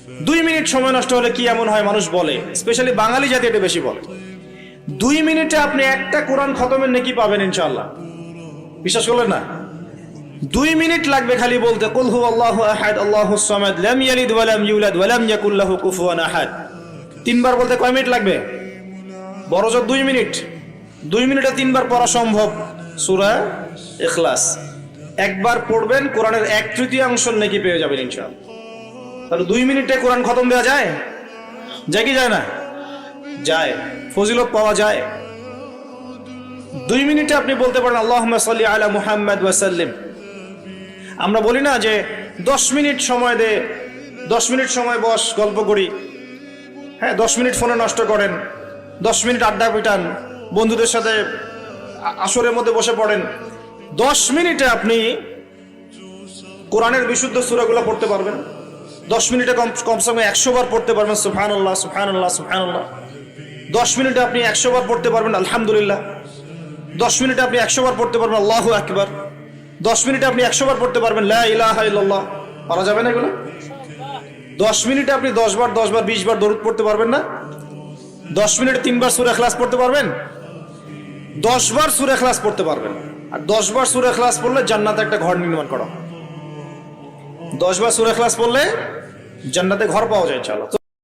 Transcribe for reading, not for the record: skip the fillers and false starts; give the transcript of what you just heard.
2 minute সময় নষ্ট হলে কি এমন হয় মানুষ বলে, স্পেশালি বাঙালি জাতি এটা বেশি বলে। 2 মিনিটে আপনি একটা কোরআন খতমের নেকি পাবেন ইনশাআল্লাহ। বিশ্বাস করলেন না? 2 মিনিট লাগবে খালি বলতে কুল হুয়াল্লাহু আহাদ আল্লাহুস সামাদ লাম ইয়ালিদ ওয়া লাম ইউলাদ ওয়া লাম ইয়াকুল লাহু কুফুয়ান আহাদ। 3 বার বলতে কয় মিনিট লাগবে? বড় জোর 2 মিনিট। 2 মিনিটে 3 বার পড়া সম্ভব সূরা ইখলাস। একবার পড়বেন কোরআনের 1/3 নেকি পেয়ে যাবেন ইনশাআল্লাহ। তাহলে 2 মিনিটে কোরআন খতম দেওয়া যায়? যায় কি যায় না? যায়। ফজিলত পাওয়া যায়। 2 মিনিটে আপনি বলতে পারেন আল্লাহুম্মা সাল্লি আলা মুহাম্মাদ ওয়া সাল্লিম। আমরা বলি না যে 10 মিনিট সময় দে, 10 মিনিট সময় বস গল্প করি, হ্যাঁ 10 মিনিট ফোনে নষ্ট করেন, 10 মিনিট আড্ডা পিটান, বন্ধুদের সাথে আসরের মধ্যে বসে পড়েন। 10 মিনিটে আপনি কোরআনের বিশুদ্ধ সূরাগুলো পড়তে পারবেন। 10 মিনিটে কমসে কম 100 বার পড়তে পারবেন সুবহানাল্লাহ সুবহানাল্লাহ সুবহানাল্লাহ। 10 মিনিটে আপনি 100 বার পড়তে পারবেন আলহামদুলিল্লাহ। 10 মিনিটে আপনি 100 বার পড়তে পারবেন আল্লাহু আকবার। 10 মিনিটে আপনি 100 বার পড়তে পারবেন লা ইলাহা ইল্লাল্লাহ। পারা যাবে না এগুলো? 10 মিনিটে আপনি 10 বার 20 বার দরুদ পড়তে পারবেন না? 10 মিনিটে 3 বার সূরা ইখলাস পড়তে পারবেন? 10 বার সূরা ইখলাস পড়তে পারবেন। আর 10 বার সূরা ইখলাস পড়লে জান্নাতে একটা ঘর নির্মাণ করা। 10 বার সূরা ইখলাস পড়লে জান্নাতে ঘর পাওয়া যায় ইনশাআল্লাহ।